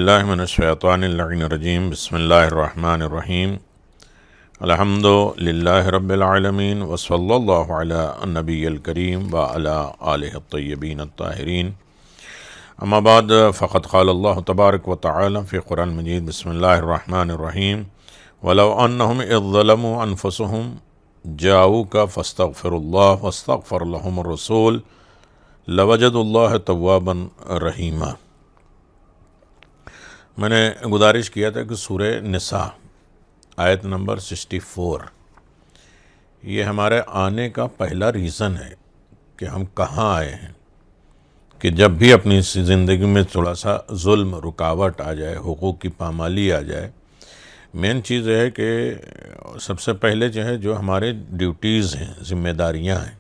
باللہ من الشیطان اللعین الرجیم بسم اللہ الرحمن الرحیم الحمد للہ رب العالمین وصلی اللہ علی النبی الکریم وعلی آلہ الطیبین الطاہرین اما بعد فقد قال اللہ تبارک وتعالی فی قرآن مجید بسم اللہ الرحمن الرحیم ولو انہم اذ ظلموا انفسہم جاؤوک فاستغفروا اللہ واستغفر لهم الرسول لوجدوا اللہ توابا رحیما۔ میں نے گزارش کیا تھا کہ سورہ نساء آیت نمبر 64 یہ ہمارے آنے کا پہلا ریزن ہے کہ ہم کہاں آئے ہیں، کہ جب بھی اپنی زندگی میں تھوڑا سا ظلم رکاوٹ آ جائے، حقوق کی پامالی آ جائے، مین چیز ہے کہ سب سے پہلے جو ہمارے ڈیوٹیز ہیں، ذمہ داریاں ہیں،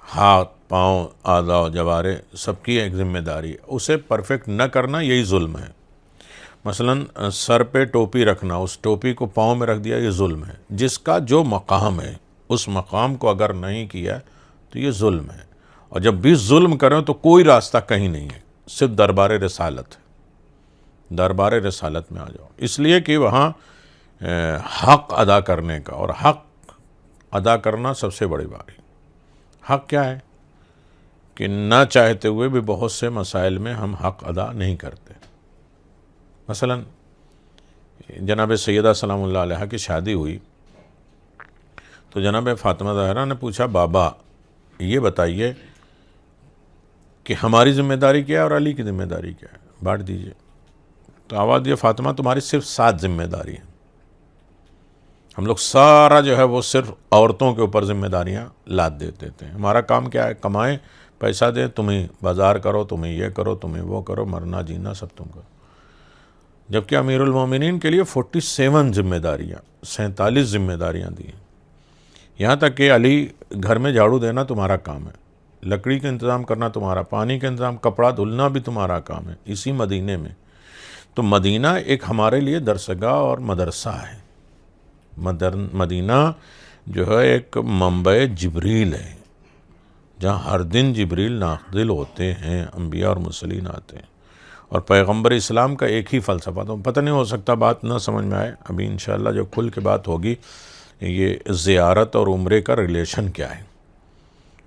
ہاتھ پاؤں اعضاء جوارے سب کی ایک ذمہ داری، اسے پرفیکٹ نہ کرنا یہی ظلم ہے۔ مثلا سر پہ ٹوپی رکھنا، اس ٹوپی کو پاؤں میں رکھ دیا، یہ ظلم ہے۔ جس کا جو مقام ہے اس مقام کو اگر نہیں کیا تو یہ ظلم ہے، اور جب بھی ظلم کریں تو کوئی راستہ کہیں نہیں ہے، صرف دربار رسالت ہے، دربار رسالت میں آ جاؤ، اس لیے کہ وہاں حق ادا کرنے کا، اور حق ادا کرنا سب سے بڑی بات ہے۔ حق کیا ہے کہ نہ چاہتے ہوئے بھی بہت سے مسائل میں ہم حق ادا نہیں کرتے۔ مثلا جناب سیدہ سلام اللہ علیہ کی شادی ہوئی تو جناب فاطمہ زہرا نے پوچھا، بابا یہ بتائیے کہ ہماری ذمہ داری کیا ہے اور علی کی ذمہ داری کیا ہے، بانٹ دیجئے۔ تو آواز دیا، فاطمہ تمہاری صرف 7 ذمہ داری ہیں، ہم لوگ سارا وہ صرف عورتوں کے اوپر ذمہ داریاں لاد دیتے تھے۔ ہمارا کام کیا ہے، کمائیں، پیسہ دیں، تمہیں بازار کرو، تمہیں یہ کرو، تمہیں وہ کرو، مرنا جینا سب تم کرو۔ جبکہ امیر المومنین کے لیے 47 ذمہ داریاں، 47 ذمہ داریاں دی ہیں، یہاں تک کہ علی گھر میں جھاڑو دینا تمہارا کام ہے، لکڑی کا انتظام کرنا تمہارا، پانی کا انتظام، کپڑا دھلنا بھی تمہارا کام ہے، اسی مدینے میں۔ تو مدینہ ایک ہمارے لیے درسگاہ اور مدرسہ ہے۔ مدینہ ایک منبع جبریل ہے، جہاں ہر دن جبریل نازل ہوتے ہیں، انبیاء اور مرسلین آتے ہیں، اور پیغمبر اسلام کا ایک ہی فلسفہ۔ تو پتہ نہیں، ہو سکتا بات نہ سمجھ میں آئے، ابھی انشاءاللہ جو کھل کے بات ہوگی، یہ زیارت اور عمرے کا ریلیشن کیا ہے۔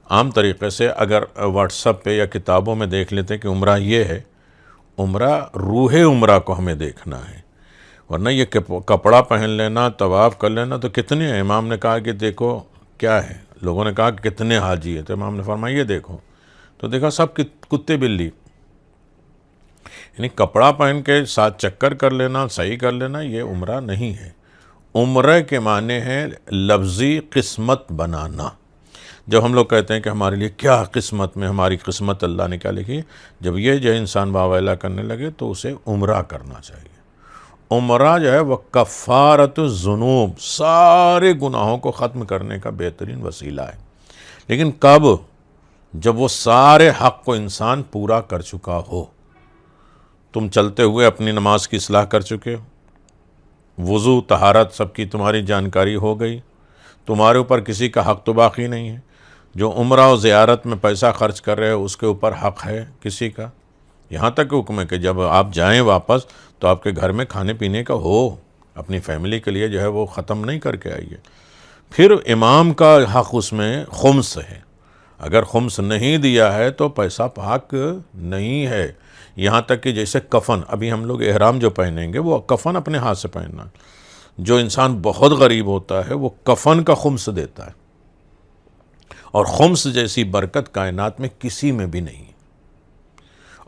عام طریقے سے اگر واٹس ایپ پہ یا کتابوں میں دیکھ لیتے کہ عمرہ یہ ہے، عمرہ روح عمرہ کو ہمیں دیکھنا ہے، ورنہ یہ کپڑا پہن لینا، طواف کر لینا تو کتنے ہیں۔ امام نے کہا کہ دیکھو کیا ہے، لوگوں نے کہا کہ کتنے حاجی ہیں، تو امام نے فرمایا یہ دیکھو، تو دیکھا سب کتے بلی۔ یعنی کپڑا پہن کے 7 چکر کر لینا، صحیح کر لینا، یہ عمرہ نہیں ہے۔ عمرہ کے معنی ہے لفظی قسمت بنانا۔ جب ہم لوگ کہتے ہیں کہ ہمارے لیے کیا قسمت میں، ہماری قسمت اللہ نے کیا لکھی، جب یہ انسان واویلا کرنے لگے تو اسے عمرہ کرنا چاہیے۔ عمرہ وہ کفارت الذنوب، سارے گناہوں کو ختم کرنے کا بہترین وسیلہ ہے۔ لیکن کب؟ جب وہ سارے حق کو انسان پورا کر چکا ہو۔ تم چلتے ہوئے اپنی نماز کی اصلاح کر چکے ہو، وضو طہارت سب کی تمہاری جانکاری ہو گئی، تمہارے اوپر کسی کا حق تو باقی نہیں ہے۔ جو عمرہ و زیارت میں پیسہ خرچ کر رہے ہو اس کے اوپر حق ہے کسی کا، یہاں تک کہ حکم ہے کہ جب آپ جائیں واپس تو آپ کے گھر میں کھانے پینے کا ہو، اپنی فیملی کے لیے وہ ختم نہیں کر کے آئیے۔ پھر امام کا حق اس میں خمس ہے، اگر خمس نہیں دیا ہے تو پیسہ پاک نہیں ہے۔ یہاں تک کہ جیسے کفن، ابھی ہم لوگ احرام جو پہنیں گے وہ کفن اپنے ہاتھ سے پہننا، جو انسان بہت غریب ہوتا ہے وہ کفن کا خمس دیتا ہے، اور خمس جیسی برکت کائنات میں کسی میں بھی نہیں۔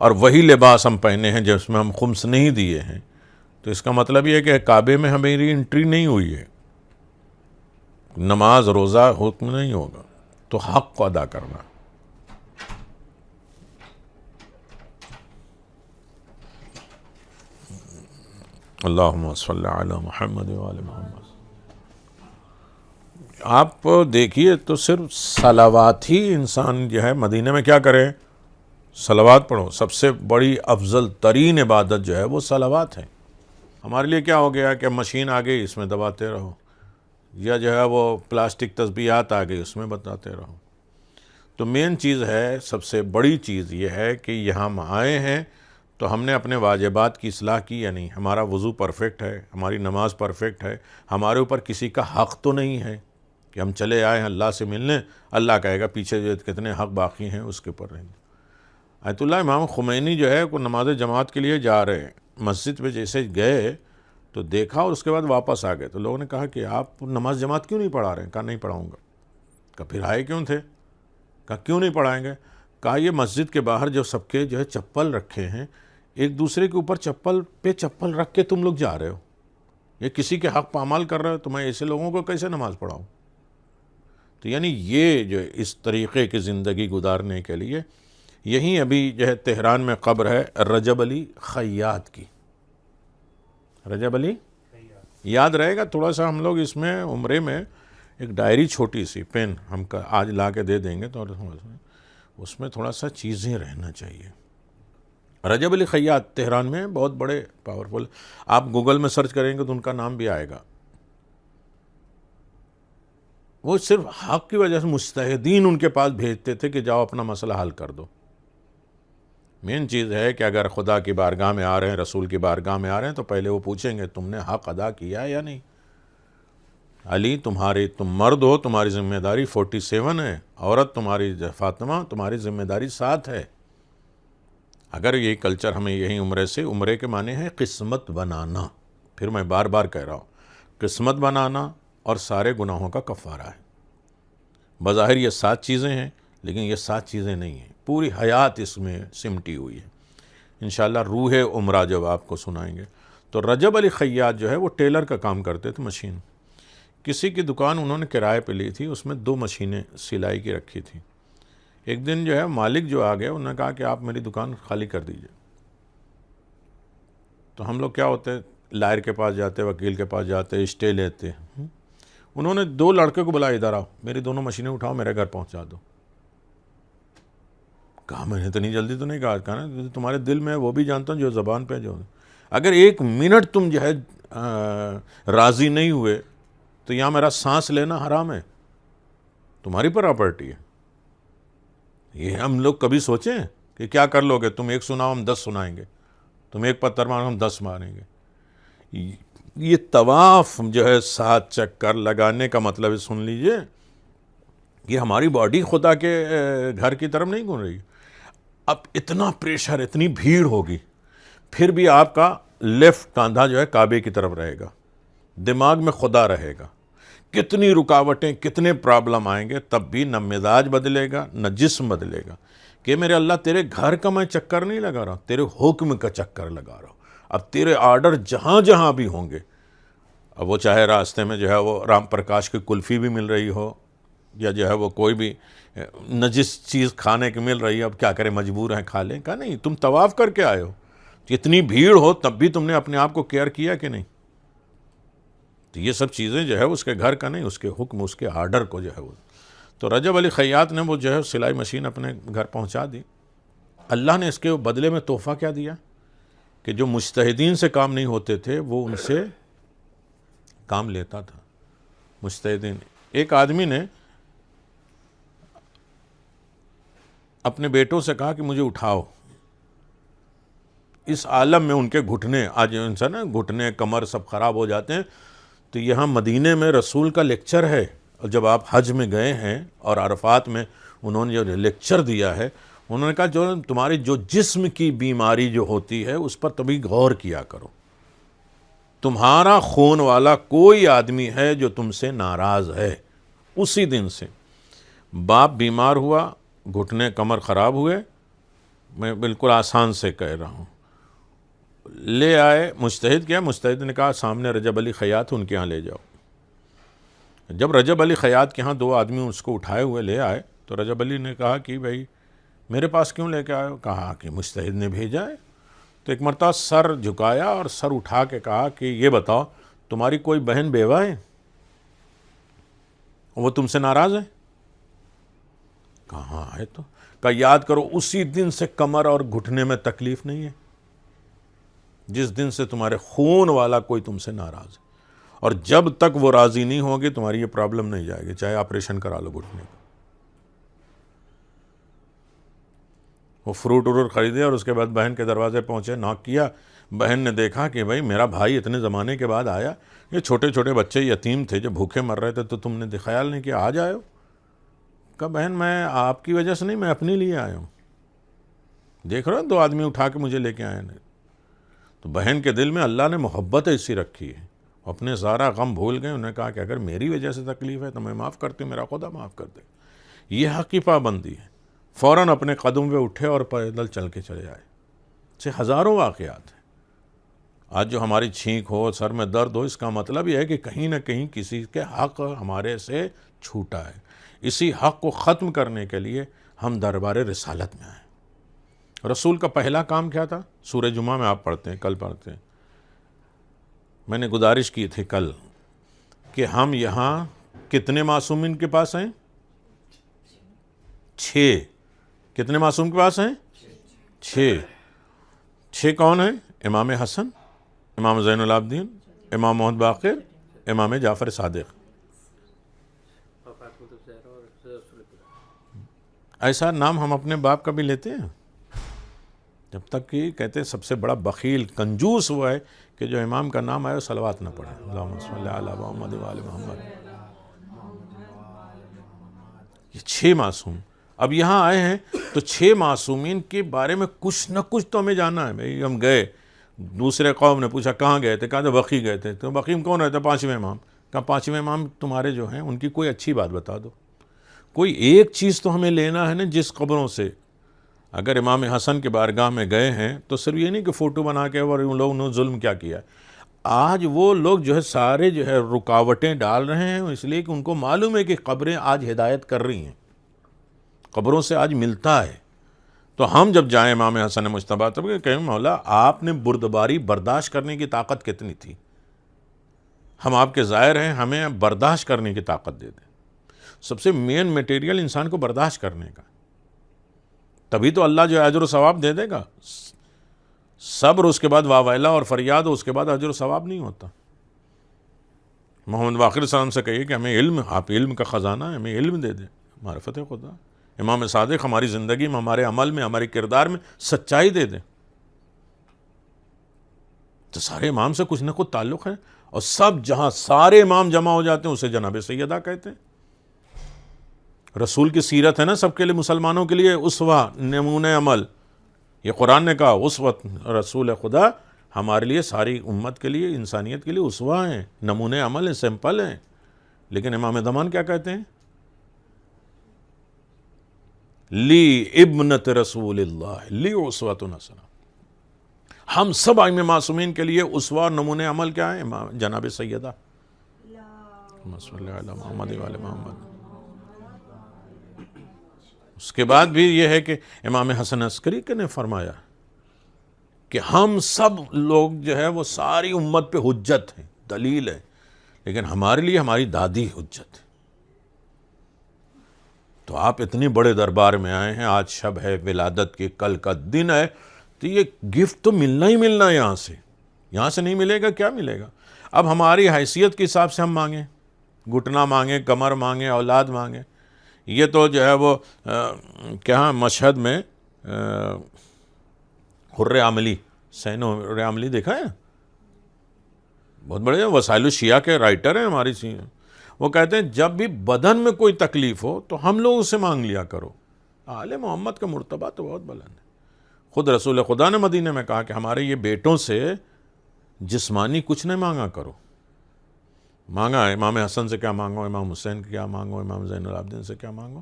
اور وہی لباس ہم پہنے ہیں جس میں ہم خمس نہیں دیے ہیں، تو اس کا مطلب یہ ہے کہ کعبے میں ہماری انٹری نہیں ہوئی ہے، نماز روزہ حکم نہیں ہوگا۔ تو حق کو ادا کرنا۔ اللہم صلی علی محمد وعلی محمد۔ آپ دیکھیے تو صرف صلوات ہی انسان مدینہ میں کیا کرے، صلوات پڑھو۔ سب سے بڑی افضل ترین عبادت وہ صلوات ہے۔ ہمارے لیے کیا ہو گیا کہ مشین آ گئی، اس میں دباتے رہو، یا وہ پلاسٹک تسبیحات آ گئی، اس میں بتاتے رہو۔ تو مین چیز ہے، سب سے بڑی چیز یہ ہے کہ یہاں ہم آئے ہیں تو ہم نے اپنے واجبات کی اصلاح کی یا نہیں؟ ہمارا وضو پرفیکٹ ہے، ہماری نماز پرفیکٹ ہے، ہمارے اوپر کسی کا حق تو نہیں ہے کہ ہم چلے آئے ہیں اللہ سے ملنے، اللہ کہے گا پیچھے جو کتنے حق باقی ہیں اس کے اوپر رہیں گے۔ آیت اللہ امام خمینی جو ہے وہ نماز جماعت کے لیے جا رہے ہیں، مسجد پہ جیسے گئے تو دیکھا اور اس کے بعد واپس آ گئے، تو لوگوں نے کہا کہ آپ نماز جماعت کیوں نہیں پڑھا رہے ہیں؟ کہا نہیں پڑھاؤں گا۔ کہا پھر آئے کیوں تھے؟ کہا کیوں نہیں پڑھائیں گے؟ کہا یہ مسجد کے باہر جو سب کے جو ہے چپل رکھے ہیں، ایک دوسرے کے اوپر چپل پہ چپل رکھ کے تم لوگ جا رہے ہو، یہ کسی کے حق پامال کر رہے ہو، تو میں ایسے لوگوں کو کیسے نماز پڑھاؤں؟ تو یعنی یہ جو اس طریقے کی زندگی گزارنے کے لیے، یہیں ابھی جو ہے تہران میں قبر ہے رجب علی خیاط کی۔ رجب علی یاد رہے گا تھوڑا سا، ہم لوگ اس میں عمرے میں ایک ڈائری چھوٹی سی پین ہم آج لا کے دے دیں گے، تو اس میں تھوڑا سا چیزیں رہنا چاہیے۔ رجب علی خیاط تہران میں بہت بڑے پاورفل، آپ گوگل میں سرچ کریں گے تو ان کا نام بھی آئے گا۔ وہ صرف حق کی وجہ سے مجتہدین ان کے پاس بھیجتے تھے کہ جاؤ اپنا مسئلہ حل کر دو۔ مین چیز ہے کہ اگر خدا کی بارگاہ میں آ رہے ہیں، رسول کی بارگاہ میں آ رہے ہیں، تو پہلے وہ پوچھیں گے تم نے حق ادا کیا ہے یا نہیں؟ علی تم مرد ہو، تمہاری ذمہ داری 47 ہے، عورت تمہاری فاطمہ تمہاری ذمہ داری 7 ہے۔ اگر یہ کلچر ہمیں یہی عمرے کے معنی ہے قسمت بنانا، پھر میں بار بار کہہ رہا ہوں، قسمت بنانا اور سارے گناہوں کا کفارہ ہے۔ بظاہر یہ 7 چیزیں ہیں، لیکن یہ 7 چیزیں نہیں ہیں، پوری حیات اس میں سمٹی ہوئی ہے۔ انشاءاللہ روح عمرہ جب آپ کو سنائیں گے۔ تو رجب علی خیاط جو ہے وہ ٹیلر کا کام کرتے تھے، مشین، کسی کی دکان انہوں نے کرائے پہ لی تھی، اس میں 2 مشینیں سلائی کی رکھی تھی۔ ایک دن جو ہے مالک جو آ گئے، انہوں نے کہا کہ آپ میری دکان خالی کر دیجئے۔ تو ہم لوگ کیا ہوتے، لائر کے پاس جاتے، وکیل کے پاس جاتے، اسٹے لیتے۔ انہوں نے 2 لڑکے کو بلایا، ادھر آؤ، میری 2 مشینیں اٹھاؤ، میرے گھر پہنچا دو۔ کہا میں نے اتنی جلدی تو نہیں کہا نا، تمہارے دل میں وہ بھی جانتا ہوں جو زبان پہ جو، اگر 1 منٹ تم جو ہے راضی نہیں ہوئے تو یہاں میرا سانس لینا حرام ہے، تمہاری پراپرٹی ہے۔ یہ ہم لوگ کبھی سوچیں کہ کیا کر لو گے؟ تم 1 سناؤ، ہم 10 سنائیں گے، تم 1 پتھر مارو، ہم 10 ماریں گے۔ یہ طواف جو ہے 7 چکر لگانے کا مطلب ہے، سن لیجئے، یہ ہماری باڈی خدا کے گھر کی طرف نہیں گھوم رہی۔ اب اتنا پریشر، اتنی بھیڑ ہوگی، پھر بھی آپ کا لیفٹ کاندھا جو ہے کعبے کی طرف رہے گا، دماغ میں خدا رہے گا۔ کتنی رکاوٹیں، کتنے پرابلم آئیں گے، تب بھی نہ مزاج بدلے گا، نہ جسم بدلے گا کہ میرے اللہ تیرے گھر کا میں چکر نہیں لگا رہا ہوں، تیرے حکم کا چکر لگا رہا ہوں۔ اب تیرے آرڈر جہاں جہاں بھی ہوں گے، اب وہ چاہے راستے میں جو ہے وہ رام پرکاش کی کلفی بھی مل رہی ہو، یا جو ہے وہ کوئی بھی نجس چیز کھانے کی مل رہی ہے، اب کیا کریں، مجبور ہیں کھا لیں۔ کہا نہیں، تم طواف کر کے آئے ہو، اتنی بھیڑ ہو تب بھی تم نے اپنے آپ کو کیئر کیا کہ نہیں؟ تو یہ سب چیزیں جو ہے اس کے گھر کا نہیں، اس کے حکم، اس کے آرڈر کو جو ہے وہ۔ تو رجب علی خیاط نے وہ جو ہے سلائی مشین اپنے گھر پہنچا دی۔ اللہ نے اس کے بدلے میں تحفہ کیا دیا کہ جو مجتہدین سے کام نہیں ہوتے تھے وہ ان سے کام لیتا تھا۔ مجتہدین، ایک آدمی نے اپنے بیٹوں سے کہا کہ مجھے اٹھاؤ، اس عالم میں ان کے گھٹنے، آج انسان نا گھٹنے کمر سب خراب ہو جاتے ہیں، تو یہاں مدینے میں رسول کا لیکچر ہے، اور جب آپ حج میں گئے ہیں اور عرفات میں انہوں نے جو لیکچر دیا ہے، انہوں نے کہا جو تمہاری جو جسم کی بیماری جو ہوتی ہے اس پر تبھی غور کیا کرو۔ تمہارا خون والا کوئی آدمی ہے جو تم سے ناراض ہے، اسی دن سے باپ بیمار ہوا، گھٹنے کمر خراب ہوئے، میں بالکل آسان سے کہہ رہا ہوں، لے آئے، مجتہد کیا، مجتہد نے کہا سامنے رجب علی خیاط ان کے ہاں لے جاؤ۔ جب رجب علی خیاط کے ہاں 2 آدمی اس کو اٹھائے ہوئے لے آئے، تو رجب علی نے کہا کہ بھائی میرے پاس کیوں لے کے آئے ہو؟ کہا کہ مجتہد نے بھیجا ہے۔ تو ایک مرتبہ سر جھکایا اور سر اٹھا کے کہا کہ یہ بتاؤ تمہاری کوئی بہن بیوہ ہے، وہ تم سے ناراض ہے؟ کہاں ہے؟ تو کہا یاد کرو اسی دن سے کمر اور گھٹنے میں تکلیف نہیں ہے جس دن سے تمہارے خون والا کوئی تم سے ناراض ہے، اور جب تک وہ راضی نہیں ہوگی تمہاری یہ پرابلم نہیں جائے گی، چاہے آپریشن کرا لو گھٹنے کا۔ وہ فروٹ ورٹ خریدے اور اس کے بعد بہن کے دروازے پہنچے، ناک کیا، بہن نے دیکھا کہ بھائی میرا بھائی اتنے زمانے کے بعد آیا، یہ چھوٹے چھوٹے بچے یتیم تھے جو بھوکے مر رہے تھے، تو تم نے خیال نہیں کیا آج آئے ہو؟ کہا بہن میں آپ کی وجہ سے نہیں، میں اپنے لیے آیا ہوں، دیکھ رہا 2 آدمی اٹھا کے مجھے لے کے آئے ہیں۔ تو بہن کے دل میں اللہ نے محبت ایسی رکھی ہے، اپنے سارا غم بھول گئے، انہوں نے کہا کہ اگر میری وجہ سے تکلیف ہے تو میں معاف کرتی ہوں، میرا خدا معاف کر دے۔ یہ حق کی پابندی ہے۔ فوراً اپنے قدم پہ اٹھے اور پیدل چل کے چلے آئے۔ سے ہزاروں واقعات ہیں۔ آج جو ہماری چھینک ہو، سر میں درد ہو، اس کا مطلب یہ ہے کہ کہیں نہ کہیں کسی کے حق ہمارے سے چھوٹا ہے۔ اسی حق کو ختم کرنے کے لیے ہم دربار رسالت میں آئے۔ رسول کا پہلا کام کیا تھا؟ سورہ جمعہ میں آپ پڑھتے ہیں، کل پڑھتے ہیں۔ میں نے گزارش کی تھی کل کہ ہم یہاں کتنے معصومین کے پاس ہیں؟ 6۔ کتنے معصوم کے پاس ہیں؟ 6 کون ہیں؟ امام حسن، امام زین العابدین، امام محمد باقر، امام جعفر صادق۔ ایسا نام ہم اپنے باپ کا بھی لیتے ہیں؟ جب تک کہ کہتے ہیں سب سے بڑا بخیل کنجوس وہ ہے کہ جو امام کا نام آئے صلوات نہ پڑھے، اللہم صلی علی محمد و آل محمد۔ یہ 6 معصوم اب یہاں آئے ہیں، تو 6 معصومین کے بارے میں کچھ نہ کچھ تو ہمیں جاننا ہے۔ بھائی ہم گئے، دوسرے قوم نے پوچھا کہاں گئے تھے؟ کہا تو بقیع گئے تھے۔ تو بقیع میں کون رہتا؟ 5ویں امام۔ کہا 5ویں امام تمہارے جو ہیں ان کی کوئی اچھی بات بتا دو، کوئی ایک چیز تو ہمیں لینا ہے نا جس قبروں سے۔ اگر امام حسن کے بارگاہ میں گئے ہیں تو صرف یہ نہیں کہ فوٹو بنا کے اور ان لوگوں نے ظلم کیا کیا، آج وہ لوگ جو ہے سارے جو ہے رکاوٹیں ڈال رہے ہیں، اس لیے کہ ان کو معلوم ہے کہ قبریں آج ہدایت کر رہی ہیں، قبروں سے آج ملتا ہے۔ تو ہم جب جائیں امام حسن مجتبیٰ تب کہیں مولا آپ نے بردباری برداشت کرنے کی طاقت کتنی تھی؟ ہم آپ کے ظاہر ہیں، ہمیں برداشت کرنے کی طاقت دے دیں۔ سب سے مین میٹیریل انسان کو برداشت کرنے کا، تبھی تو اللہ جو اجر و ثواب دے دے گا۔ صبر اس کے بعد واویلا اور فریاد ہو، اس کے بعد اجر و ثواب نہیں ہوتا۔ محمد باقر صلی اللہ علیہ وسلم سے کہیے کہ ہمیں علم، آپ علم کا خزانہ ہے، ہمیں علم دے دیں، معرفت خدا۔ امام صادق ہماری زندگی میں، ہمارے عمل میں، ہمارے کردار میں سچائی دے دیں۔ تو سارے امام سے کچھ نہ کچھ تعلق ہے، اور سب جہاں سارے امام جمع ہو جاتے ہیں اسے جناب سیدہ کہتے ہیں۔ رسول کی سیرت ہے نا سب کے لیے، مسلمانوں کے لیے اسوہ، نمونہ عمل۔ یہ قرآن نے کہا اسوۃ، رسول خدا ہمارے لیے، ساری امت کے لیے، انسانیت کے لیے اسوہ ہیں، نمونہ عمل ہیں، سمپل ہیں۔ لیکن امام زمان کیا کہتے ہیں؟ لی ابنت رسول اللہ لی اسوۃ حسنہ۔ ہم سب ائمہ معصومین کے لیے اسوہ اور نمونہ عمل کیا ہے؟ جناب سیدہ صلی علی محمد و آل محمد۔ اس کے بعد بھی یہ ہے کہ امام حسن عسکری نے فرمایا کہ ہم سب لوگ جو ہے وہ ساری امت پہ حجت ہیں، دلیل ہے، لیکن ہمارے لیے ہماری دادی حجت ہے۔ تو آپ اتنے بڑے دربار میں آئے ہیں، آج شب ہے ولادت کی، کل کا دن ہے، تو یہ گفٹ تو ملنا ہی ملنا ہے یہاں سے نہیں ملے گا کیا ملے گا؟ اب ہماری حیثیت کے حساب سے ہم مانگیں، گھٹنا مانگیں، کمر مانگیں، اولاد مانگیں۔ یہ تو جو ہے وہ کیا مشہد میں حر عملی، سین حر عملی دیکھا ہے؟ بہت بڑے وسائل الشیعہ کے رائٹر ہیں ہماری سی، وہ کہتے ہیں جب بھی بدن میں کوئی تکلیف ہو تو ہم لوگ اسے مانگ لیا کرو۔ آل محمد کا مرتبہ تو بہت بلند ہے۔ خود رسول خدا نے مدینہ میں کہا کہ ہمارے یہ بیٹوں سے جسمانی کچھ نہیں مانگا کرو۔ مانگا ہے امام حسن سے کیا مانگو، امام حسین سے کیا مانگو، امام زین العابدین سے کیا مانگو،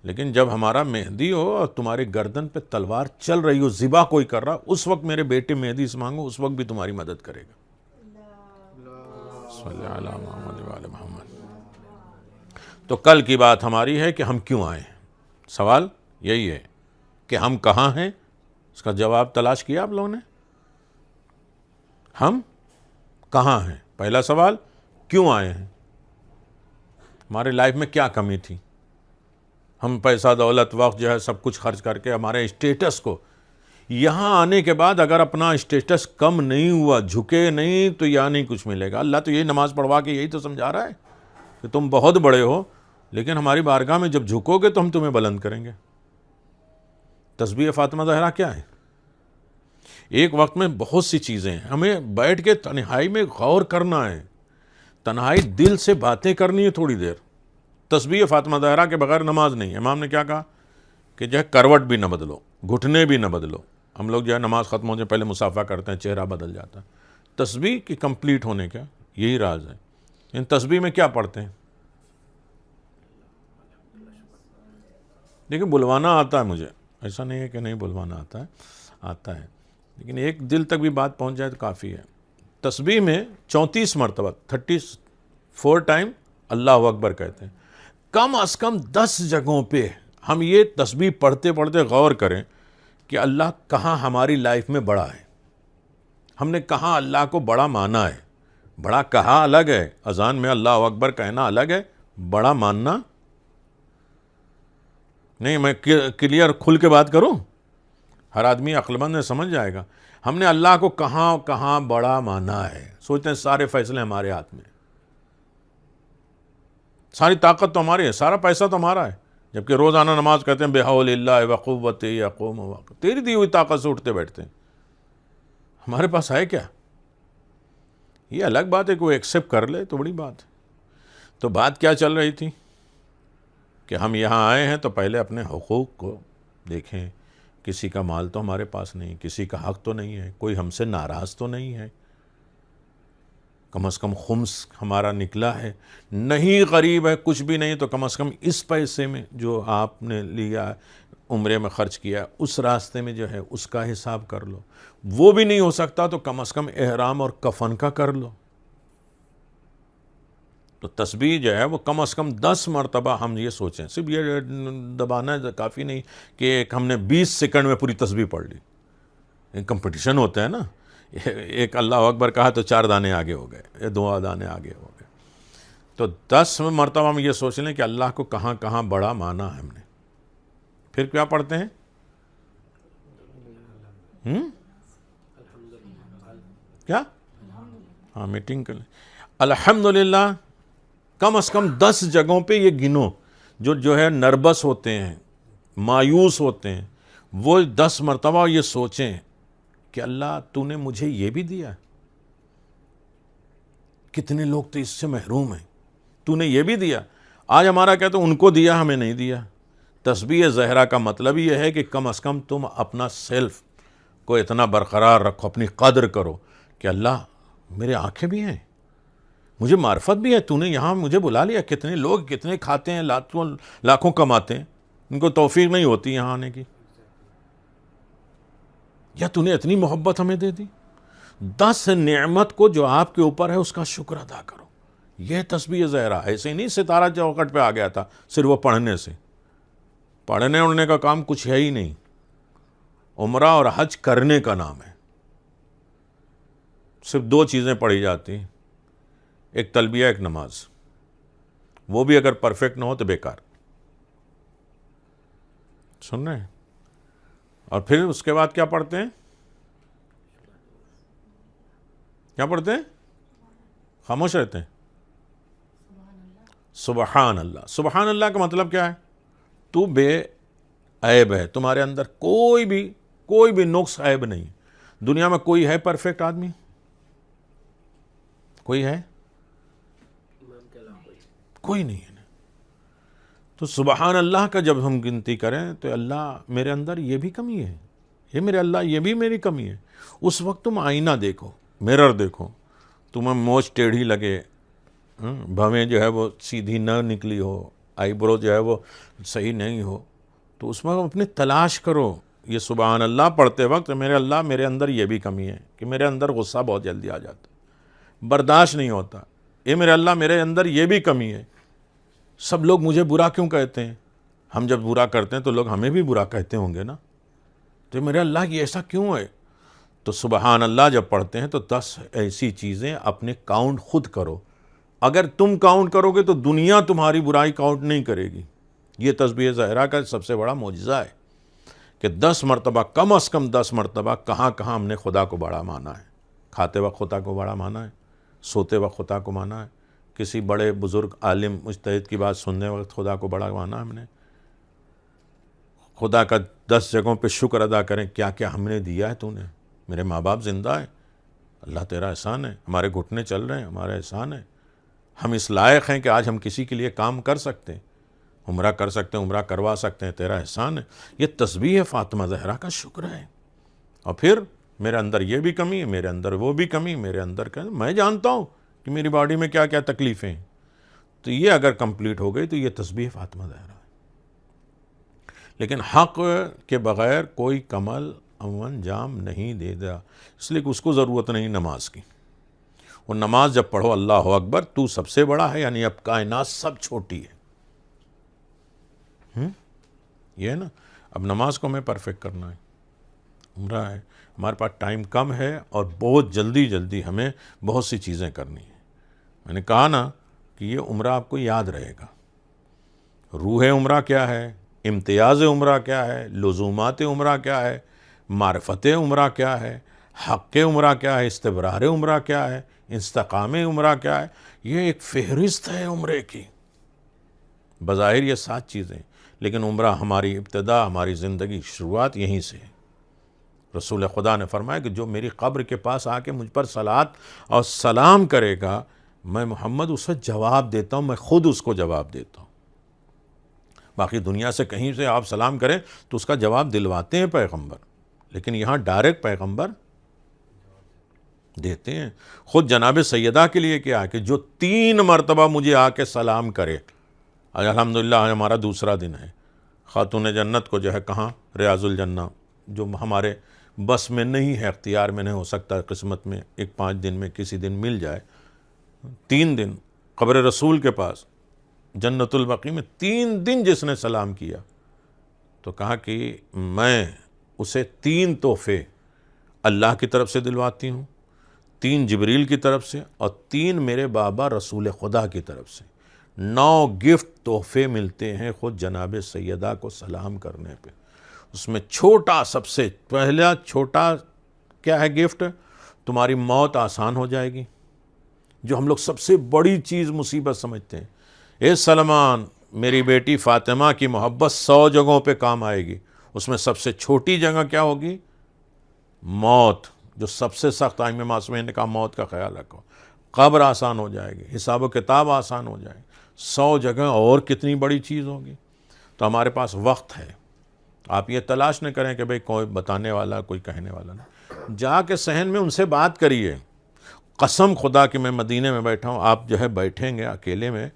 لیکن جب ہمارا مہدی ہو اور تمہاری گردن پہ تلوار چل رہی ہو، ذبح کوئی کر رہا، اس وقت میرے بیٹے مہدی سے مانگو، اس وقت بھی تمہاری مدد کرے گا۔ صلی علی محمد و آل محمد۔ تو کل کی بات ہماری ہے کہ ہم کیوں آئے ہیں۔ سوال یہی ہے کہ ہم کہاں ہیں، اس کا جواب تلاش کیا آپ لوگوں نے؟ ہم کہاں ہیں؟ پہلا سوال کیوں آئے ہیں؟ ہمارے لائف میں کیا کمی تھی؟ ہم پیسہ دولت وقت جو ہے سب کچھ خرچ کر کے ہمارے اسٹیٹس کو، یہاں آنے کے بعد اگر اپنا اسٹیٹس کم نہیں ہوا، جھکے نہیں، تو یہاں نہیں کچھ ملے گا۔ اللہ تو یہی نماز پڑھوا کے یہی تو سمجھا رہا ہے کہ تم بہت بڑے ہو، لیکن ہماری بارگاہ میں جب جھکو گے تو ہم تمہیں بلند کریں گے۔ تسبیح فاطمہ زہرا کیا ہے؟ ایک وقت میں بہت سی چیزیں ہیں، ہمیں بیٹھ کے تنہائی میں غور کرنا ہے، تنہائی دل سے باتیں کرنی ہے تھوڑی دیر۔ تسبیح فاطمہ زہرا کے بغیر نماز نہیں ہے۔ امام نے کیا کہا کہ جو ہے کروٹ بھی نہ بدلو، گھٹنے بھی نہ بدلو۔ ہم لوگ جو ہے نماز ختم ہونے سے پہلے مصافحہ کرتے ہیں، چہرہ بدل جاتا ہے۔ تسبیح کی کمپلیٹ ہونے کا یہی راز ہے۔ ان تسبیح میں کیا پڑھتے ہیں؟ لیکن بلوانا آتا ہے مجھے، ایسا نہیں ہے کہ نہیں بلوانا آتا ہے، لیکن ایک دل تک بھی بات پہنچ جائے تو کافی ہے۔ تسبیح میں 34 مرتبہ 34 ٹائم اللہ اکبر کہتے ہیں۔ کم از کم 10 جگہوں پہ ہم یہ تسبیح پڑھتے پڑھتے غور کریں کہ اللہ کہاں ہماری لائف میں بڑا ہے، ہم نے کہاں اللہ کو بڑا مانا ہے۔ بڑا کہا الگ ہے، اذان میں اللہ اکبر کہنا الگ ہے، بڑا ماننا نہیں۔ میں کلیئر کھل کے بات کروں، ہر آدمی عقل مند سمجھ جائے گا۔ ہم نے اللہ کو کہاں کہاں بڑا مانا ہے۔ سوچتے ہیں سارے فیصلے ہمارے ہاتھ میں، ساری طاقت تو ہماری ہے، سارا پیسہ تو ہمارا ہے، جبکہ روزانہ نماز کہتے ہیں بحول اللہ وقوتہ اقوم واقوم، تیری دی ہوئی طاقت سے اٹھتے بیٹھتے ہیں۔ ہمارے پاس ہے کیا؟ یہ الگ بات ہے کہ وہ ایکسیپٹ کر لے تو بڑی بات ہے۔ تو بات کیا چل رہی تھی کہ ہم یہاں آئے ہیں تو پہلے اپنے حقوق کو دیکھیں۔ کسی کا مال تو ہمارے پاس نہیں، کسی کا حق تو نہیں ہے، کوئی ہم سے ناراض تو نہیں ہے، کم از کم خمس ہمارا نکلا ہے، نہیں غریب ہے، کچھ بھی نہیں، تو کم از کم اس پیسے میں جو آپ نے لیا عمرے میں خرچ کیا اس راستے میں جو ہے اس کا حساب کر لو۔ وہ بھی نہیں ہو سکتا تو کم از کم احرام اور کفن کا کر لو۔ تو تسبیح جو ہے وہ کم از کم 10 مرتبہ ہم یہ سوچیں، صرف یہ دبانا کافی نہیں کہ ایک ہم نے 20 سیکنڈ میں پوری تسبیح پڑھ لی۔ ایک کمپٹیشن ہوتا ہے نا، ایک اللہ اکبر کہا تو 4 دانے آگے ہو گئے، 2 دانے آگے ہو گئے۔ تو 10 مرتبہ ہم یہ سوچ لیں کہ اللہ کو کہاں کہاں بڑا مانا ہے ہم نے۔ پھر کیا پڑھتے ہیں؟ کیا؟ ہاں میٹنگ کر لیں۔ الحمدللہ کم از کم 10 جگہوں پہ یہ گنو، جو ہے نربس ہوتے ہیں، مایوس ہوتے ہیں، وہ 10 مرتبہ یہ سوچیں کہ اللہ تو نے مجھے یہ بھی دیا، کتنے لوگ تو اس سے محروم ہیں، تو نے یہ بھی دیا۔ آج ہمارا کہتے ہیں ان کو دیا ہمیں نہیں دیا۔ تسبیح زہرا کا مطلب یہ ہے کہ کم از کم تم اپنا سیلف کو اتنا برقرار رکھو، اپنی قدر کرو کہ اللہ میرے آنکھیں بھی ہیں، مجھے معرفت بھی ہے، تو نے یہاں مجھے بلا لیا۔ کتنے لوگ کتنے کھاتے ہیں، لاکھوں کماتے ہیں، ان کو توفیق نہیں ہوتی یہاں آنے کی، یا تو نے اتنی محبت ہمیں دے دی۔ 10 نعمت کو جو آپ کے اوپر ہے اس کا شکر ادا کرو۔ یہ تسبیح زہرا ایسے ہی نہیں ستارہ چوکٹ پہ آ گیا تھا صرف وہ پڑھنے سے، پڑھنے اڑنے کا کام کچھ ہے ہی نہیں، عمرہ اور حج کرنے کا نام ہے۔ صرف 2 چیزیں پڑھی جاتی ہیں، ایک تلبیہ، ایک نماز، وہ بھی اگر پرفیکٹ نہ ہو تو بیکار۔ سن رہے ہیں؟ اور پھر اس کے بعد کیا پڑھتے ہیں؟ کیا پڑھتے ہیں؟ خاموش رہتے ہیں۔ سبحان اللہ۔ سبحان اللہ کا مطلب کیا ہے؟ تو بے عیب ہے، تمہارے اندر کوئی بھی نقص عیب نہیں۔ دنیا میں کوئی ہے پرفیکٹ آدمی؟ کوئی ہے؟ کوئی نہیں ہے۔ تو سبحان اللہ کا جب ہم گنتی کریں تو اللہ میرے اندر یہ بھی کمی ہے، یہ میرے اللہ یہ بھی میری کمی ہے۔ اس وقت تم آئینہ دیکھو، میرر دیکھو، تمہیں موچھ ٹیڑھی لگے، بھویں جو ہے وہ سیدھی نہ نکلی ہو، آئی برو جو ہے وہ صحیح نہیں ہو، تو اس وقت اپنی تلاش کرو۔ یہ سبحان اللہ پڑھتے وقت میرے اللہ میرے اندر یہ بھی کمی ہے کہ میرے اندر غصہ بہت جلدی آ جاتا ہے، برداشت نہیں ہوتا۔ یہ میرے اللہ میرے اندر یہ بھی کمی ہے۔ سب لوگ مجھے برا کیوں کہتے ہیں؟ ہم جب برا کرتے ہیں تو لوگ ہمیں بھی برا کہتے ہوں گے نا، تو میرے اللہ کی ایسا کیوں ہے؟ تو سبحان اللہ جب پڑھتے ہیں تو 10 ایسی چیزیں اپنے کاؤنٹ خود کرو۔ اگر تم کاؤنٹ کرو گے تو دنیا تمہاری برائی کاؤنٹ نہیں کرے گی۔ یہ تسبیح زہرا کا سب سے بڑا معجزہ ہے کہ 10 مرتبہ، کم از کم 10 مرتبہ کہاں کہاں ہم نے خدا کو بڑا مانا ہے۔ کھاتے وقت خدا کو بڑا مانا ہے، سوتے وقت خدا کو مانا ہے، کسی بڑے بزرگ عالم مجتہد کی بات سننے وقت خدا کو بڑا مانا ہم نے، خدا کا 10 جگہوں پہ شکر ادا کریں، کیا کیا ہم نے دیا ہے تو نے، میرے ماں باپ زندہ ہیں، اللہ تیرا احسان ہے، ہمارے گھٹنے چل رہے ہیں، ہمارا احسان ہے، ہم اس لائق ہیں کہ آج ہم کسی کے لیے کام کر سکتے ہیں، عمرہ کر سکتے ہیں، عمرہ کروا سکتے ہیں، تیرا احسان ہے۔ یہ تسبیح فاطمہ زہرا کا شکر ہے۔ اور پھر میرے اندر یہ بھی کمی ہے، میرے اندر وہ بھی کمی، میرے اندر میں جانتا ہوں کہ میری باڈی میں کیا کیا تکلیفیں ہیں، تو یہ اگر کمپلیٹ ہو گئی تو یہ تسبیح فاطمہ زہرا ہے۔ لیکن حق کے بغیر کوئی کمل انجام نہیں دے گا، اس لیے کہ اس کو ضرورت نہیں نماز کی۔ وہ نماز جب پڑھو اللہ اکبر، تو سب سے بڑا ہے، یعنی اب کائنات سب چھوٹی ہے۔ یہ ہے نا، اب نماز کو ہمیں پرفیکٹ کرنا ہے، عمرہ ہے، ہمارے پاس ٹائم کم ہے اور بہت جلدی ہمیں بہت سی چیزیں کرنی ہیں۔ میں نے کہا نا کہ یہ عمرہ آپ کو یاد رہے گا، روح عمرہ کیا ہے، امتیاز عمرہ کیا ہے، لزومات عمرہ کیا ہے، معرفت عمرہ کیا ہے، حق عمرہ کیا ہے، استبرار عمرہ کیا ہے، استقام عمرہ کیا ہے۔ یہ ایک فہرست ہے عمرے کی، بظاہر یہ 7 چیزیں، لیکن عمرہ ہماری ابتدا، ہماری زندگی شروعات یہیں سے ہے۔ رسول خدا نے فرمایا کہ جو میری قبر کے پاس آ کے مجھ پر صلات اور سلام کرے گا، میں محمد اسے جواب دیتا ہوں، میں خود اس کو جواب دیتا ہوں۔ باقی دنیا سے کہیں سے آپ سلام کریں تو اس کا جواب دلواتے ہیں پیغمبر، لیکن یہاں ڈائریکٹ پیغمبر دیتے ہیں۔ خود جناب سیدہ کے لیے کیا ہے کہ جو 3 مرتبہ مجھے آ کے سلام کرے، آج الحمدللہ ہمارا دوسرا دن ہے، خاتون جنت کو جو ہے کہاں، ریاض الجنہ، جو ہمارے بس میں نہیں ہے، اختیار میں نہیں، ہو سکتا ہے قسمت میں 1-5 دن میں کسی دن مل جائے۔ 3 دن قبر رسول کے پاس جنت البقیع میں 3 دن جس نے سلام کیا تو کہا کہ میں اسے 3 تحفے اللہ کی طرف سے دلواتی ہوں، 3 جبریل کی طرف سے، اور 3 میرے بابا رسول خدا کی طرف سے۔ 9 گفٹ تحفے ملتے ہیں خود جناب سیدہ کو سلام کرنے پہ۔ اس میں چھوٹا، سب سے پہلا چھوٹا کیا ہے گفٹ؟ تمہاری موت آسان ہو جائے گی، جو ہم لوگ سب سے بڑی چیز مصیبت سمجھتے ہیں۔ اے سلمان، میری بیٹی فاطمہ کی محبت 100 جگہوں پہ کام آئے گی، اس میں سب سے چھوٹی جگہ کیا ہوگی؟ موت، جو سب سے سخت۔ ائمہ معصومین نے کہا موت کا خیال رکھو، قبر آسان ہو جائے گی، حساب و کتاب آسان ہو جائے گی، 100 جگہ اور کتنی بڑی چیز ہوگی۔ تو ہمارے پاس وقت ہے، آپ یہ تلاش نہ کریں کہ بھئی کوئی بتانے والا، کوئی کہنے والا نہیں، جا کے صحن میں ان سے بات کریے۔ قسم خدا کہ میں مدینے میں بیٹھا ہوں، آپ جو ہے بیٹھیں گے اکیلے میں،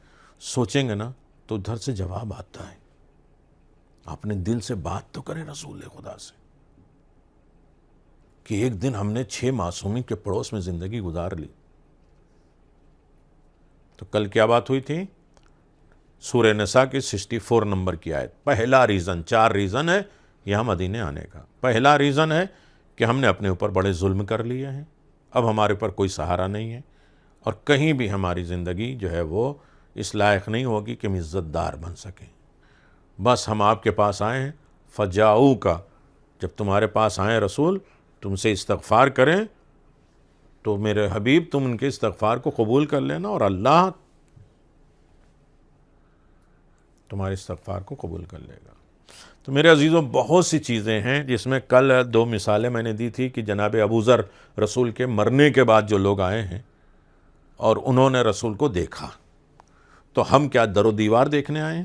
سوچیں گے نا تو ادھر سے جواب آتا ہے۔ اپنے دل سے بات تو کریں رسول خدا سے کہ ایک دن ہم نے 6 معصومین کے پڑوس میں زندگی گزار لی۔ تو کل کیا بات ہوئی تھی؟ سورہ نساء کی 64 نمبر کی آیت۔ پہلا ریزن، 4 ریزن ہے یہاں مدینے آنے کا۔ پہلا ریزن ہے کہ ہم نے اپنے اوپر بڑے ظلم کر لیے ہیں، اب ہمارے اوپر کوئی سہارا نہیں ہے، اور کہیں بھی ہماری زندگی جو ہے وہ اس لائق نہیں ہوگی کہ ہم عزت دار بن سکیں۔ بس ہم آپ کے پاس آئے ہیں، فجاؤ کا، جب تمہارے پاس آئیں رسول، تم سے استغفار کریں تو میرے حبیب تم ان کے استغفار کو قبول کر لینا، اور اللہ تمہارے استغفار کو قبول کر لے گا۔ تو میرے عزیزوں، بہت سی چیزیں ہیں جس میں کل 2 مثالیں میں نے دی تھی کہ جناب ابو ذر رسول کے مرنے کے بعد جو لوگ آئے ہیں اور انہوں نے رسول کو دیکھا، تو ہم کیا در و دیوار دیکھنے آئے ہیں؟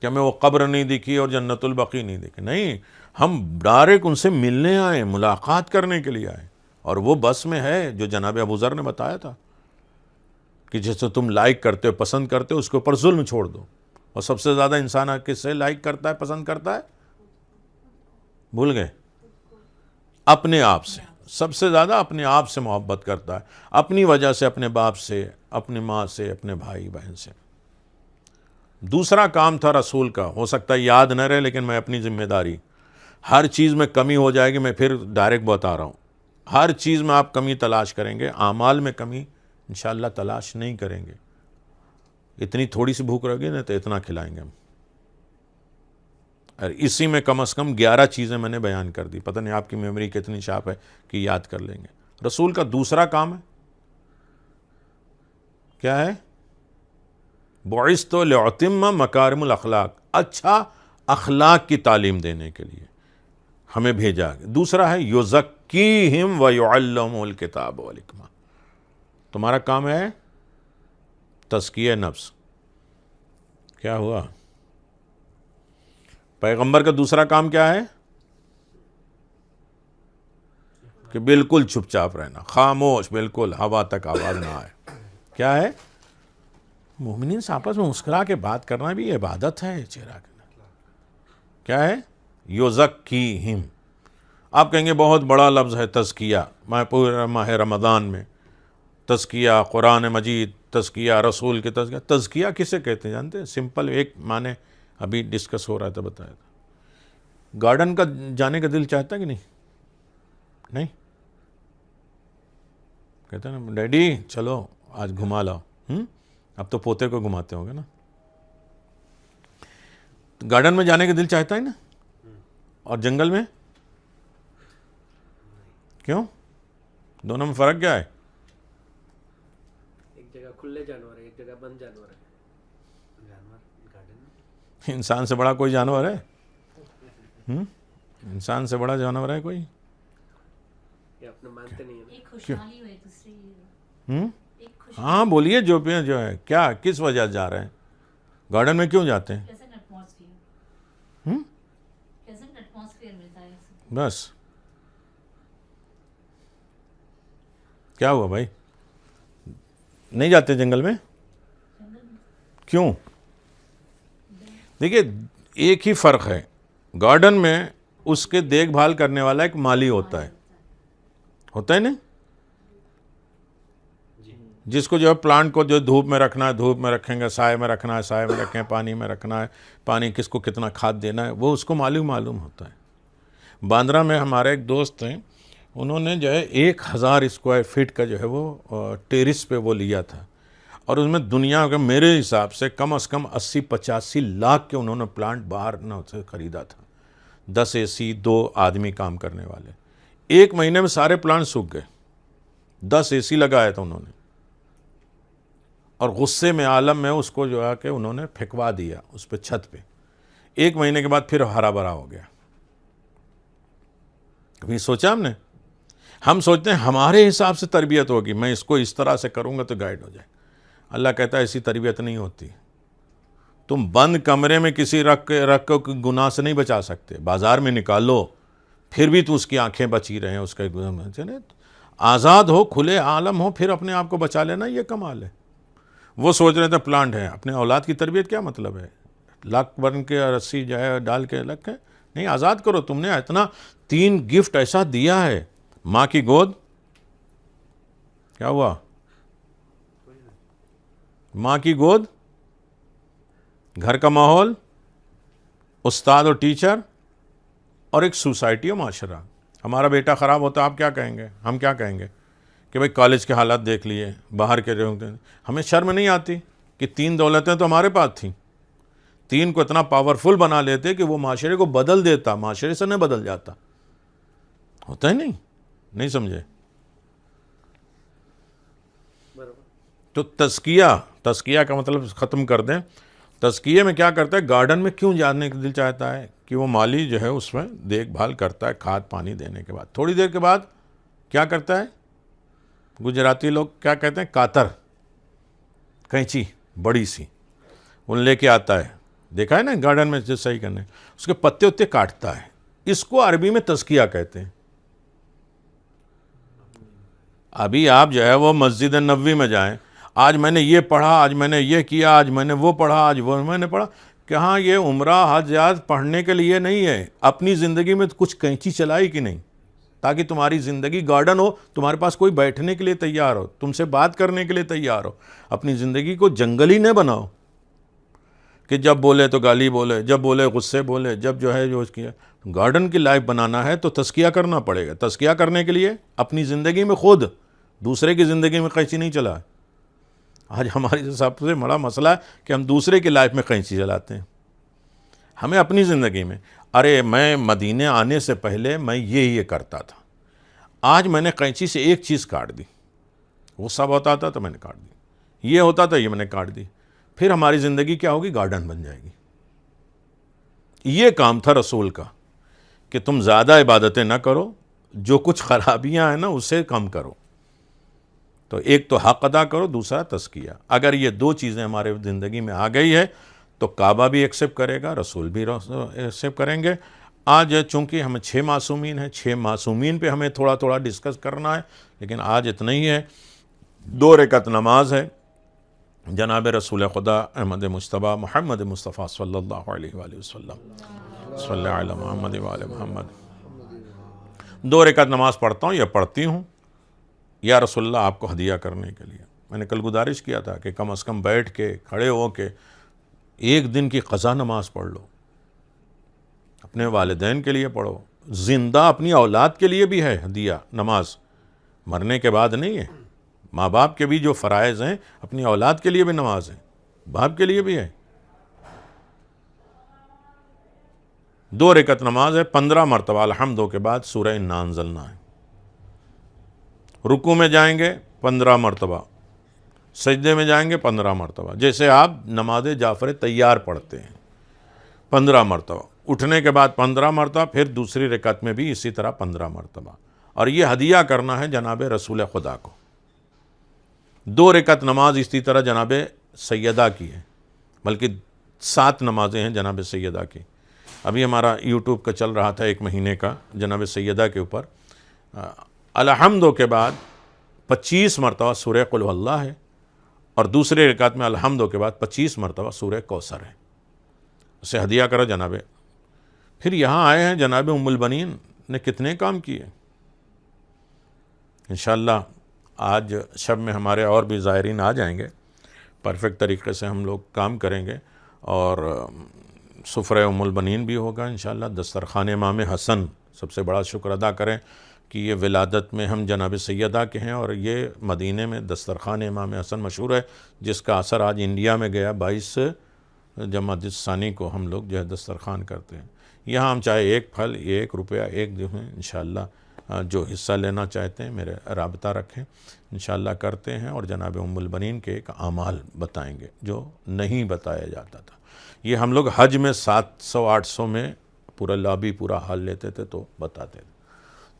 کہ ہمیں وہ قبر نہیں دکھی اور جنت البقیع نہیں دیکھی؟ نہیں، ہم ڈائریکٹ ان سے ملنے آئے، ملاقات کرنے کے لیے آئے، اور وہ بس میں ہے جو جناب ابو ذر نے بتایا تھا کہ جسے تم لائک کرتے ہو، پسند کرتے ہو، اس کے اوپر ظلم چھوڑ دو۔ اور سب سے زیادہ انسان کس سے لائک کرتا ہے، پسند کرتا ہے؟ بھول گئے؟ اپنے آپ سے، سب سے زیادہ اپنے آپ سے محبت کرتا ہے، اپنی وجہ سے، اپنے باپ سے، اپنی ماں سے، اپنے بھائی بہن سے۔ دوسرا کام تھا رسول کا، ہو سکتا ہے یاد نہ رہے، لیکن میں اپنی ذمہ داری، ہر چیز میں کمی ہو جائے گی، میں پھر ڈائریکٹ بتا رہا ہوں، ہر چیز میں آپ کمی تلاش کریں گے، اعمال میں کمی انشاءاللہ تلاش نہیں کریں گے۔ اتنی تھوڑی سی بھوک رہے گی نا تو اتنا کھلائیں گے ہم، اور اسی میں کم از کم 11 چیزیں میں نے بیان کر دی۔ پتہ نہیں آپ کی میموری کتنی شارپ ہے کہ یاد کر لیں گے۔ رسول کا دوسرا کام ہے کیا ہے؟ بعثت لأتم مکارم الاخلاق، اچھا اخلاق کی تعلیم دینے کے لیے ہمیں بھیجا۔ دوسرا ہے یزکیہم ویعلمہم الکتاب والحکمہ، تمہارا کام ہے تزکیہ نفس۔ کیا ہوا؟ پیغمبر کا دوسرا کام کیا ہے؟ کہ بالکل چپ چاپ رہنا، خاموش، بالکل ہوا تک آواز نہ آئے۔ کیا ہے؟ مومنین سے آپس میں مسکرا کے بات کرنا بھی عبادت ہے۔ چہرہ کیا ہے؟ یزکیہم۔ آپ کہیں گے بہت بڑا لفظ ہے تزکیہ، میں پورے ماہ رمضان میں تزکیہ، قرآن مجید تزکیہ، رسول کے تزکیہ۔ تزکیہ کسے کہتے ہیں جانتے ہیں؟ سمپل ایک معنی ابھی ڈسکس ہو رہا تھا، بتایا تھا۔ گارڈن کا جانے کا دل چاہتا ہے کہ نہیں؟ کہتے ہیں نا ڈیڈی چلو آج گھما لاؤ۔ اب تو پوتے کو گھماتے ہوں گے نا۔ گارڈن میں جانے کا دل چاہتا ہے نا، اور جنگل میں کیوں؟ دونوں میں فرق کیا ہے؟ ایک جگہ کھلے جانور ہے، ایک جگہ بند جانور ہے۔ انسان سے بڑا کوئی جانور ہے؟ انسان سے بڑا جانور ہے کوئی؟ یہ اپنے مانتے نہیں ہیں۔ ایک خوشحالی ہوئے دوسری ہاں بولیے، جو بھی جو ہے کیا، کس وجہ سے جا رہے ہیں گارڈن میں؟ کیوں جاتے ہیں؟ پلیزنٹ ایٹماسفیئر ملتا ہے اس سے۔ بس کیا ہوا بھائی؟ نہیں جاتے جنگل میں؟ کیوں؟ دیکھیے ایک ہی فرق ہے، گارڈن میں اس کے دیکھ بھال کرنے والا ایک مالی ہوتا ہے نا، جس کو جو ہے پلانٹ کو جو دھوپ میں رکھنا ہے دھوپ میں رکھیں گے، سائے میں رکھنا ہے سائے میں رکھیں، پانی میں رکھنا ہے پانی، کس کو کتنا کھاد دینا ہے وہ اس کو معلوم ہوتا ہے۔ باندرا میں ہمارے ایک دوست ہیں، انہوں نے جو ہے 1000 اسکوائر فٹ کا جو ہے وہ ٹیرس پہ وہ لیا تھا، اور اس میں دنیا کا میرے حساب سے کم از کم 80-85 لاکھ کے انہوں نے پلانٹ باہر نہ سے خریدا تھا، 10 اے سی، 2 آدمی کام کرنے والے۔ 1 مہینے میں سارے پلانٹ سوکھ گئے، 10 اے سی لگایا تھا انہوں نے، اور غصے میں عالم میں اس کو جو ہے کہ انہوں نے پھینکوا دیا اس پہ چھت پہ۔ 1 مہینے کے بعد پھر ہرا بھرا ہو گیا۔ کبھی سوچا ہم سوچتے ہیں ہمارے حساب سے تربیت ہوگی، میں اس کو اس طرح سے کروں گا تو گائیڈ ہو جائے۔ اللہ کہتا ہے ایسی تربیت نہیں ہوتی۔ تم بند کمرے میں کسی رکھ کو گناہ سے نہیں بچا سکتے، بازار میں نکالو پھر بھی تو اس کی آنکھیں بچی رہیں، اس کا آزاد ہو، کھلے عالم ہو، پھر اپنے آپ کو بچا لینا، یہ کمال ہے۔ وہ سوچ رہے تھے پلانٹ ہے، اپنے اولاد کی تربیت کیا مطلب ہے؟ لاکھ بن کے رسی جو ہے ڈال کے رکھے، نہیں، آزاد کرو۔ تم نے اتنا 3 گفٹ ایسا دیا ہے، ماں کی گود، کیا ہوا؟ ماں کی گود، گھر کا ماحول، استاد اور ٹیچر، اور ایک سوسائٹی اور معاشرہ۔ ہمارا بیٹا خراب ہوتا آپ کیا کہیں گے؟ ہم کیا کہیں گے کہ بھائی کالج کے حالات دیکھ لیے، باہر کے جو، ہمیں شرم نہیں آتی کہ 3 دولتیں تو ہمارے پاس تھیں، 3 کو اتنا پاورفل بنا لیتے کہ وہ معاشرے کو بدل دیتا، معاشرے سے نہ بدل جاتا۔ ہوتا ہے نہیں سمجھے؟ تو تزکیہ کا مطلب ختم کر دیں۔ تزکیے میں کیا کرتا ہے؟ گارڈن میں کیوں جانے کا دل چاہتا ہے؟ کہ وہ مالی جو ہے اس میں دیکھ بھال کرتا ہے، کھاد پانی دینے کے بعد تھوڑی دیر کے بعد کیا کرتا ہے؟ گجراتی لوگ کیا کہتے ہیں؟ کاتر، کینچی بڑی سی ان لے کے آتا ہے، دیکھا ہے نا گارڈن میں جو صحیح کرنے، اس کے پتے اتنے کاٹتا ہے۔ اس کو عربی میں تزکیہ کہتے ہیں۔ ابھی آپ جو ہے وہ مسجد نبوی میں جائیں، آج میں نے یہ پڑھا، آج میں نے یہ کیا، آج میں نے وہ پڑھا، آج وہ میں نے پڑھا، کہاں یہ عمرہ حج یاد پڑھنے کے لیے نہیں ہے، اپنی زندگی میں کچھ کینچی چلائی کہ نہیں، تاکہ تمہاری زندگی گارڈن ہو، تمہارے پاس کوئی بیٹھنے کے لیے تیار ہو، تم سے بات کرنے کے لیے تیار ہو۔ اپنی زندگی کو جنگل ہی نہ بناؤ کہ جب بولے تو گالی بولے، جب بولے غصے بولے، جب جو ہے جو اس کی گارڈن کی لائف بنانا ہے تو تزکیہ کرنا پڑے گا۔ تزکیہ کرنے کے لیے اپنی زندگی میں خود، دوسرے کی زندگی میں قینچی نہیں چلا۔ آج ہماری سب سے بڑا مسئلہ ہے کہ ہم دوسرے کی لائف میں قینچی چلاتے ہیں۔ ہمیں اپنی زندگی میں، ارے میں مدینے آنے سے پہلے میں یہ کرتا تھا، آج میں نے قینچی سے ایک چیز کاٹ دی، وہ سب ہوتا تھا تو میں نے کاٹ دی، یہ ہوتا تھا یہ میں نے کاٹ دی، پھر ہماری زندگی کیا ہوگی؟ گارڈن بن جائے گی. یہ کام تھا رسول کا کہ تم زیادہ عبادتیں نہ کرو، جو کچھ خرابیاں ہیں نا اسے کم کرو. تو ایک تو حق ادا کرو، دوسرا تزکیہ. اگر یہ دو چیزیں ہمارے زندگی میں آ گئی ہے تو کعبہ بھی ایکسیپٹ کرے گا، رسول بھی ایکسیپٹ کریں گے. آج چونکہ ہمیں 6 معصومین ہیں، 6 معصومین پہ ہمیں تھوڑا تھوڑا ڈسکس کرنا ہے، لیکن آج اتنا ہی ہے. 2 رکعت نماز ہے. جناب رسول خدا احمد مجتبیٰ محمد مصطفیٰ صلی اللہ علیہ وآلہ وسلم صلی اللہ علیہ محمد وآل محمد. 2 رکعت نماز پڑھتا ہوں یا پڑھتی ہوں یا رسول اللہ آپ کو ہدیہ کرنے کے لیے. میں نے کل گزارش کیا تھا کہ کم از کم بیٹھ کے کھڑے ہو کے ایک دن کی قضا نماز پڑھ لو. اپنے والدین کے لیے پڑھو، زندہ اپنی اولاد کے لیے بھی ہے ہدیہ نماز، مرنے کے بعد نہیں ہے. ماں باپ کے بھی جو فرائض ہیں اپنی اولاد کے لیے بھی نماز ہے، باپ کے لیے بھی ہے. 2 رکعت نماز ہے. 15 مرتبہ الحمدوں کے بعد سورہ انا انزلنا ہے. رکوع میں جائیں گے 15 مرتبہ، سجدے میں جائیں گے 15 مرتبہ، جیسے آپ نماز جعفر تیار پڑھتے ہیں 15 مرتبہ. اٹھنے کے بعد 15 مرتبہ، پھر دوسری رکعت میں بھی اسی طرح 15 مرتبہ. اور یہ ہدیہ کرنا ہے جناب رسول خدا کو. 2 رکعت نماز اسی طرح جناب سیدہ کی ہے، بلکہ 7 نمازیں ہیں جناب سیدہ کی. ابھی ہمارا یوٹیوب کا چل رہا تھا 1 مہینے کا جناب سیدہ کے اوپر. الحمدوں کے بعد 25 مرتبہ سورہ قل اللہ ہے، اور دوسرے رکعت میں الحمدوں کے بعد 25 مرتبہ سورہ کوثر ہے. اسے ہدیہ کرو جناب. پھر یہاں آئے ہیں جناب ام البنین نے کتنے کام کیے. انشاءاللہ آج شب میں ہمارے اور بھی زائرین آ جائیں گے، پرفیکٹ طریقے سے ہم لوگ کام کریں گے، اور سفرہ ام البنین بھی ہوگا انشاءاللہ. دسترخوان امام حسن، سب سے بڑا شکر ادا کریں کہ یہ ولادت میں ہم جناب سیدہ کے ہیں، اور یہ مدینے میں دسترخوان امام حسن مشہور ہے، جس کا اثر آج انڈیا میں گیا. 22 جمادی الثانی کو ہم لوگ جو ہے دسترخوان کرتے ہیں. یہاں ہم چاہے 1 پھل، 1 روپیہ، 1 جو ہیں انشاءاللہ جو حصہ لینا چاہتے ہیں میرے رابطہ رکھیں، انشاءاللہ کرتے ہیں. اور جناب ام البنین کے ایک اعمال بتائیں گے جو نہیں بتایا جاتا تھا. یہ ہم لوگ حج میں 700-800 میں پورا لابی پورا حال لیتے تھے تو بتاتے تھے.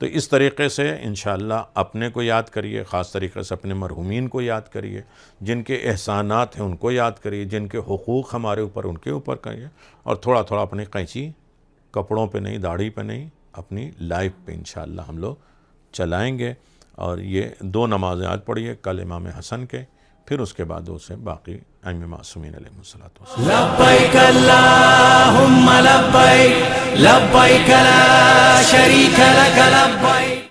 تو اس طریقے سے انشاءاللہ اپنے کو یاد کریے، خاص طریقے سے اپنے مرحومین کو یاد کریے، جن کے احسانات ہیں ان کو یاد کریے، جن کے حقوق ہمارے اوپر ان کے اوپر کریے. اور تھوڑا تھوڑا اپنی قینچی کپڑوں پہ نہیں، داڑھی پہ نہیں، اپنی لائف پہ انشاءاللہ ہم لوگ چلائیں گے. اور یہ 2 نمازیں آج پڑھیے، کل امام حسن کے، پھر اس کے بعد اسے باقی ائمہ معصومین علیہ الصلوۃ والسلام. لبیک اللہم لبیک، لبیک لا شریک لک لبیک.